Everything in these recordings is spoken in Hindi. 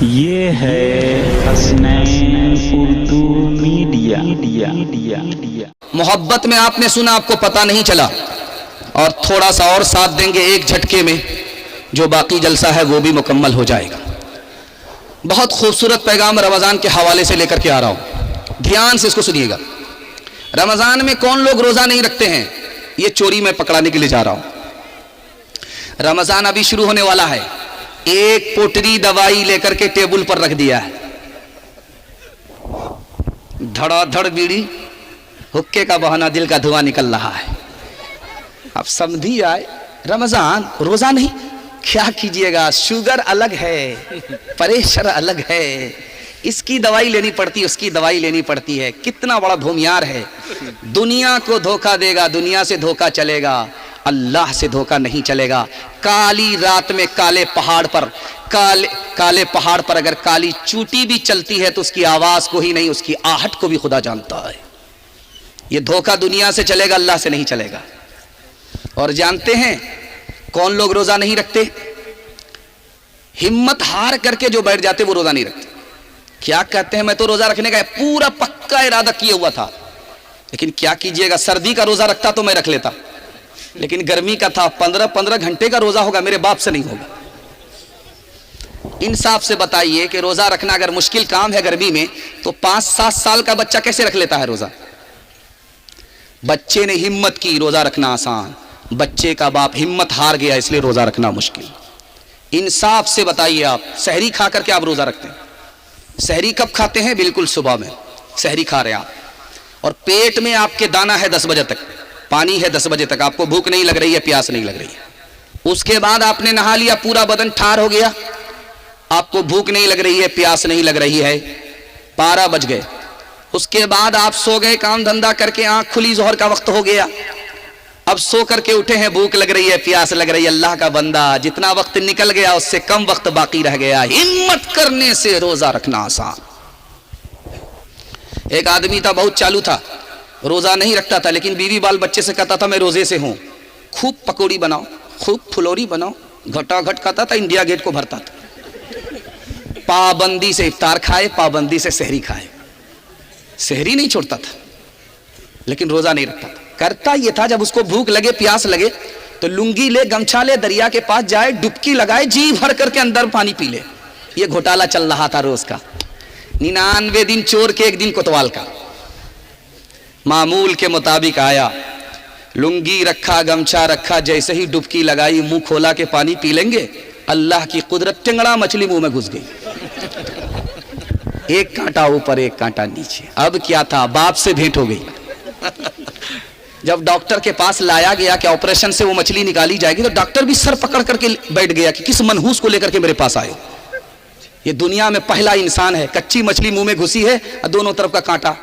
ये है हसनैन उर्दू मीडिया। मोहब्बत में आपने सुना, आपको पता नहीं चला, और थोड़ा सा और साथ देंगे एक झटके में, जो बाकी जलसा है वो भी मुकम्मल हो जाएगा। बहुत खूबसूरत पैगाम रमज़ान के हवाले से लेकर के आ रहा हूँ, ध्यान से इसको सुनिएगा। रमज़ान में कौन लोग रोज़ा नहीं रखते हैं, ये चोरी मैं पकड़ाने के लिए जा रहा हूँ। रमज़ान अभी शुरू होने वाला है, एक पोटरी दवाई लेकर के टेबल पर रख दिया है, धड़ाधड़ बीड़ी, हुक्के का बहाना, दिल का धुआं निकल रहा है। अब समझी आए रमज़ान, रोज़ा नहीं, क्या कीजिएगा, शुगर अलग है, प्रेशर अलग है, इसकी दवाई लेनी पड़ती है, उसकी दवाई लेनी पड़ती है। कितना बड़ा भूमियार है, दुनिया को धोखा देगा, दुनिया से धोखा चलेगा, अल्लाह से धोखा नहीं चलेगा। काली रात में काले पहाड़ पर, काले पहाड़ पर अगर काली चूटी भी चलती है तो उसकी आवाज को ही नहीं, उसकी आहट को भी खुदा जानता है। ये धोखा दुनिया से चलेगा, अल्लाह से नहीं चलेगा। और जानते हैं कौन लोग रोजा नहीं रखते? हिम्मत हार करके जो बैठ जाते वो रोजा नहीं रखते। क्या कहते हैं, मैं तो रोजा रखने का पूरा पक्का इरादा किया हुआ था, लेकिन क्या कीजिएगा, सर्दी का रोजा रखता तो मैं रख लेता, लेकिन गर्मी का था, 15-15 घंटे का रोजा होगा, मेरे बाप से नहीं होगा। इंसाफ से बताइए कि रोजा रखना अगर मुश्किल काम है गर्मी में, तो 5-7 साल का बच्चा कैसे रख लेता है रोजा? बच्चे ने हिम्मत की, रोजा रखना आसान, बच्चे का बाप हिम्मत हार गया, इसलिए रोजा रखना मुश्किल। इंसाफ से बताइए, आप सहरी खा करके आप रोजा रखते हैं? सहरी कब खाते हैं? बिल्कुल सुबह में सहरी खा रहे हैं आप, और पेट में आपके दाना है 10 बजे तक, पानी है 10 बजे तक, आपको भूख नहीं लग रही है, प्यास नहीं लग रही है। उसके बाद आपने नहा लिया, पूरा बदन ठार हो गया, आपको भूख नहीं लग रही है, प्यास नहीं लग रही है, 12 बज गए। उसके बाद आप सो गए, काम धंधा करके आंख खुली, जोहर का वक्त हो गया, अब सो करके उठे हैं, भूख लग रही है, प्यास लग रही है। अल्लाह का बंदा, जितना वक्त निकल गया उससे कम वक्त बाकी रह गया। हिम्मत करने से रोजा रखना आसान। एक आदमी था, बहुत चालू था, रोजा नहीं रखता था, लेकिन बीवी बाल बच्चे से कहता था मैं रोजे से हूं, खूब पकौड़ी बनाओ, खूब फुलौरी बनाओ, घटाघट खाता था, इंडिया गेट को भरता था। पाबंदी से इफ्तार खाए, पाबंदी से सहरी खाए, सहरी नहीं छोड़ता था, लेकिन रोजा नहीं रखता था। करता ये था, जब उसको भूख लगे, प्यास लगे, तो लुंगी ले, गमछा ले, दरिया के पास जाए, डुबकी लगाए, जी भर करके अंदर पानी पी ले। ये घोटाला चल रहा था रोज का। 99 दिन चोर के, 1 दिन कोतवाल का। मामूल के मुताबिक आया, लुंगी रखा, गमछा रखा, जैसे ही डुबकी लगाई, मुंह खोला के पानी पी लेंगे, अल्लाह की कुदरत, टिंगड़ा मछली मुंह में घुस गई। एक कांटा ऊपर, एक कांटा नीचे। अब क्या था, बाप से भेंट हो गई। जब डॉक्टर के पास लाया गया कि ऑपरेशन से वो मछली निकाली जाएगी, तो डॉक्टर भी सर पकड़ करके बैठ गया कि किस मनहूस को लेकर के मेरे पास आए। ये दुनिया में पहला इंसान है, कच्ची मछली मुंह में घुसी है और दोनों तरफ का कांटा।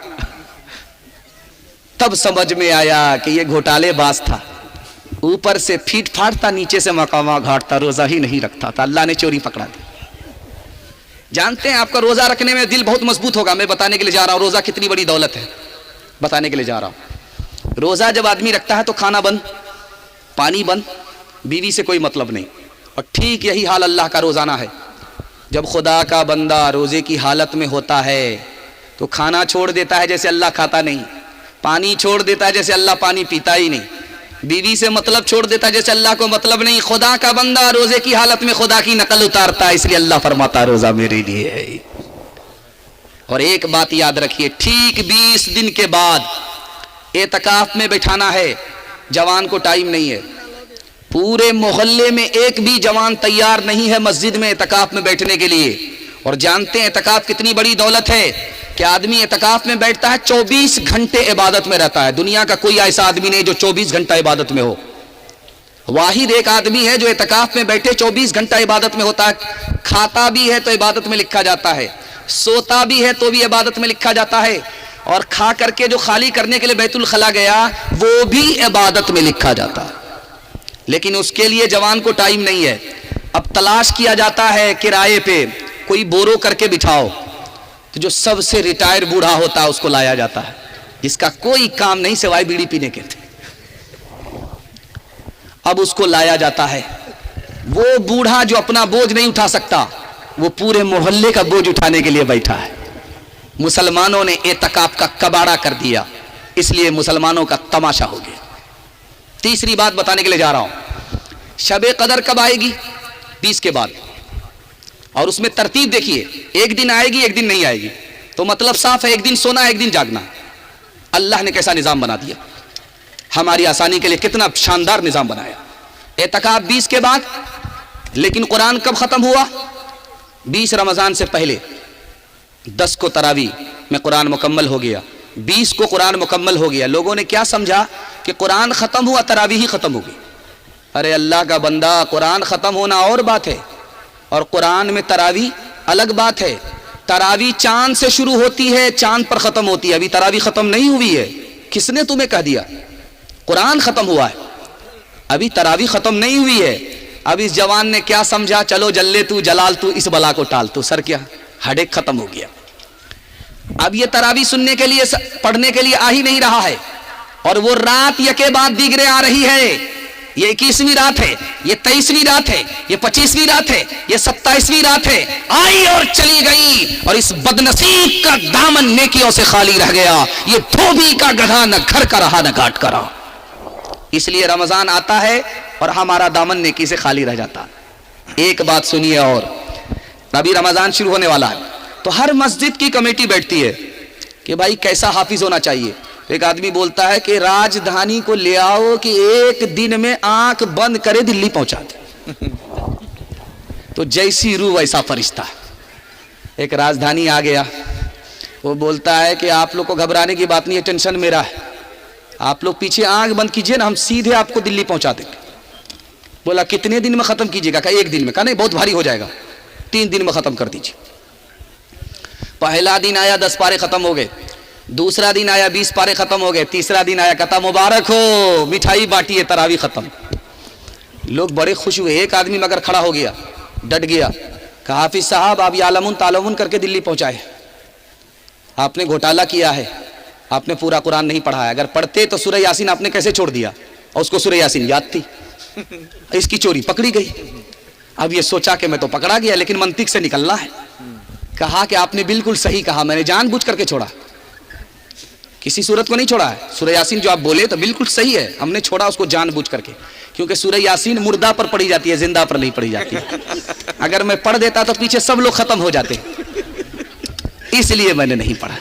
तब समझ में आया कि ये घोटालेबाज था, ऊपर से फीट फाट था, नीचे से मकामा घाट था, रोजा ही नहीं रखता था। अल्लाह ने चोरी पकड़ा दी। जानते हैं आपका रोजा रखने में दिल बहुत मजबूत होगा। मैं बताने के लिए जा रहा हूं रोजा कितनी बड़ी दौलत है, बताने के लिए जा रहा हूं। रोजा जब आदमी रखता है तो खाना बंद, पानी बंद, बीवी से कोई मतलब नहीं। और ठीक यही हाल अल्लाह का रोजाना है। जब खुदा का बंदा रोजे की हालत में होता है तो खाना छोड़ देता है जैसे अल्लाह खाता नहीं, पानी छोड़ देता है जैसे अल्लाह पानी पीता ही नहीं, बीवी से मतलब छोड़ देता है जैसे अल्लाह को मतलब नहीं। खुदा का बंदा रोजे की हालत में खुदा की नकल उतारता है, इसलिए अल्लाह फरमाता रोजा मेरे लिए है। और एक बात याद रखिए, ठीक 20 दिन के बाद एतकाफ में बैठाना है। जवान को टाइम नहीं है, पूरे मोहल्ले में एक भी जवान तैयार नहीं है मस्जिद में एतकाफ में बैठने के लिए। और जानते हैं एतकाफ कितनी बड़ी दौलत है कि आदमी एतकाफ में बैठता है, 24 घंटे इबादत में रहता है। दुनिया का कोई ऐसा आदमी नहीं जो 24 घंटा इबादत में हो। वाहिद एक आदमी है जो एतकाफ में बैठे 24 घंटा इबादत में होता है। खाता भी है तो इबादत में लिखा जाता है, सोता भी है तो भी इबादत में लिखा जाता है, और खा करके जो खाली करने के लिए बैतुल खला गया वो भी इबादत में लिखा जाता है। लेकिन उसके लिए जवान को टाइम नहीं है। अब तलाश किया जाता है किराए पे, कोई बोरो करके बिठाओ, तो जो सबसे रिटायर बूढ़ा होता है उसको लाया जाता है, जिसका कोई काम नहीं सिवाय बीड़ी पीने के थे। अब उसको लाया जाता है। वो बूढ़ा जो अपना बोझ नहीं उठा सकता, वो पूरे मोहल्ले का बोझ उठाने के लिए बैठा है। मुसलमानों ने एतकाफ का कबाड़ा कर दिया, इसलिए मुसलमानों का तमाशा हो गया। तीसरी बात बताने के लिए जा रहा हूं, शबे कदर कब आएगी? 20 के बाद। और उसमें तरतीब देखिए, एक दिन आएगी एक दिन नहीं आएगी, तो मतलब साफ है, एक दिन सोना एक दिन जागना। अल्लाह ने कैसा निजाम बना दिया, हमारी आसानी के लिए कितना शानदार निजाम बनाया। एतकाफ 20 के बाद, लेकिन कुरान कब खत्म हुआ? 20 रमजान से पहले। 10 को तरावी में कुरान मुकम्मल हो गया, 20 को कुरान मुकम्मल हो गया। लोगों ने क्या समझा कि कुरान खत्म हुआ तरावी ही खत्म होगी। अरे अल्लाह का बंदा, कुरान खत्म होना और बात है और कुरान में तरावी अलग बात है। तरावी चांद से शुरू होती है, चांद पर खत्म होती है। अभी तरावी खत्म नहीं हुई है। किसने तुम्हें कह दिया? कुरान खत्म हुआ है, अभी तरावी खत्म नहीं हुई है। अब इस जवान ने क्या समझा, चलो जल्ले तू जलाल तू, इस बला को टाल तू। सर क्या हेडेक खत्म हो गया। अब ये तरावी सुनने के लिए, पढ़ने के लिए आ ही नहीं रहा है। और वो रात यके बाद दीगरे आ रही है। ये 21वीं रात है, ये 23वीं रात है, ये 25वीं रात है, ये 27वीं रात है। आई और चली गई, और इस बदनसीब का दामन नेकियों से खाली रह गया। ये धोबी का गधा, न घर का रहा न घाट का रहा। इसलिए रमजान आता है और हमारा दामन नेकी से खाली रह जाता। एक बात सुनिए, और अभी रमजान शुरू होने वाला है, तो हर मस्जिद की कमेटी बैठती है कि भाई कैसा हाफिज होना चाहिए। तो एक आदमी बोलता है कि राजधानी को ले आओ कि एक दिन में आंख बंद करे दिल्ली पहुंचा दे। तो जैसी रूह वैसा फरिश्ता। एक राजधानी आ गया, वो बोलता है कि आप लोग को घबराने की बात नहीं है, टेंशन मेरा है, आप लोग पीछे आंख बंद कीजिए ना, हम सीधे आपको दिल्ली पहुंचा देंगे। बोला कितने दिन में खत्म कीजिएगा? कहा 1 दिन में। कहा नहीं, बहुत भारी हो जाएगा, 3 दिन में खत्म कर दीजिए। पहला दिन आया 10 पारे खत्म हो गए, दूसरा दिन आया 20 पारे खत्म हो गए, तीसरा दिन आया कहता मुबारक हो, मिठाई बांटिए, तरावी खत्म। लोग बड़े खुश हुए। एक आदमी मगर खड़ा हो गया, डट गया, कहा हाफिज साहब आप यालमुन तालमुन करके दिल्ली पहुंचाए, आपने घोटाला किया है, आपने पूरा कुरान नहीं पढ़ा है। अगर पढ़ते तो सूरह यासीन आपने कैसे छोड़ दिया? और उसको सूरह यासीन याद थी। इसकी चोरी पकड़ी गई। अब ये सोचा कि मैं तो पकड़ा गया, लेकिन मंतिक से निकलना है। कहा कि आपने बिल्कुल सही कहा, मैंने जानबूझ करके छोड़ा, किसी सूरत को नहीं छोड़ा है। सूरह यासीन जो आप बोले तो बिल्कुल सही है, हमने छोड़ा उसको जानबूझ करके, क्योंकि सूरह यासीन मुर्दा पर पढ़ी जाती है, जिंदा पर नहीं पढ़ी जाती है। अगर मैं पढ़ देता तो पीछे सब लोग खत्म हो जाते, इसलिए मैंने नहीं पढ़ा।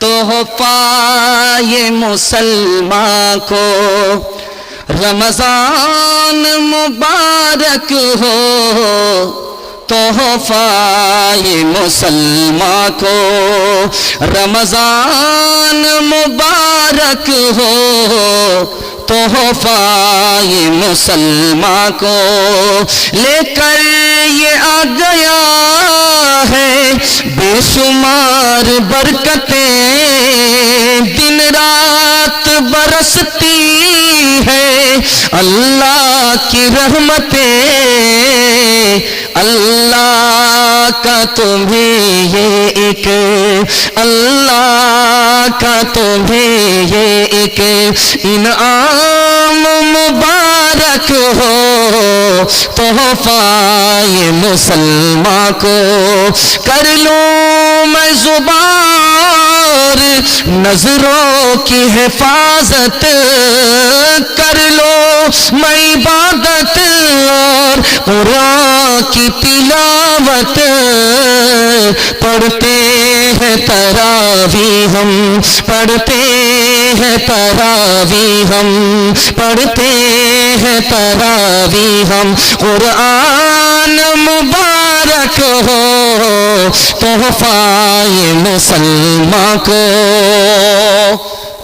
तोहफा ये मुसलमान को रमजान मुबारक हो, तोहफा ये मुसलमान को रमजान मुबारक हो, तोहफा ये मुसलमान को लेकर ये आ गया है बेशुमार बरकतें, दिन रात बरसती है अल्लाह की रहमतें, अल्लाह का तुम्हें ये एक, अल्लाह का तुम्हें ये एक इनाम मुबारक हो, तोहफा ये मुसलमान को कर लूं मैं ज़ुबार, नजरों की हिफाजत कर लो मैं इबादत और कुरान की तिलावत, पढ़ते हैं तरावी हम, पढ़ते हैं तरावी हम, पढ़ते हैं तरावी हम, कुरान मुबारक हो, तोहफा ये मुसलमान को।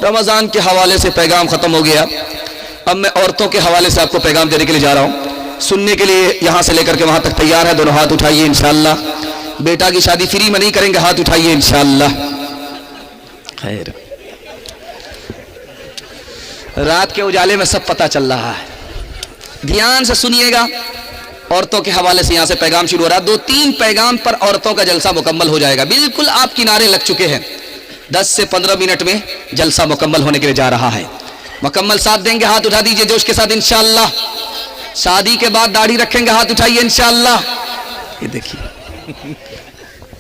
रमजान के हवाले से पैगाम खत्म हो गया। अब मैं औरतों के हवाले से आपको पैगाम देने के लिए जा रहा हूं। सुनने के लिए यहां से लेकर के वहां तक तैयार है? दोनों हाथ उठाइए इंशाअल्लाह। बेटा की शादी फ्री में नहीं करेंगे, हाथ उठाइए इंशाअल्लाह। खैर, रात के उजाले में सब पता चल रहा है, ध्यान से सुनिएगा। औरतों के हवाले से यहां से पैगाम शुरू हो रहा है। 2-3 पैगाम पर औरतों का जलसा मुकम्मल हो जाएगा। बिल्कुल आप किनारे लग चुके हैं, 10 से 15 मिनट में जलसा मुकम्मल होने के लिए जा रहा है। मुकम्मल साथ देंगे, हाथ उठा दीजिए जोश के साथ इंशाअल्लाह। शादी के बाद दाढ़ी रखेंगे, हाथ उठाइए इंशाअल्लाह। ये देखिए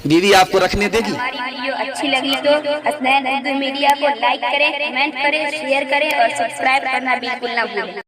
बीवी आपको रखने देगी? हमारी वीडियो अच्छी लगी तो हसनैन उर्दू मीडिया को लाइक करें, कमेंट करें, शेयर करें और सब्सक्राइब करना बिल्कुल ना भूलें।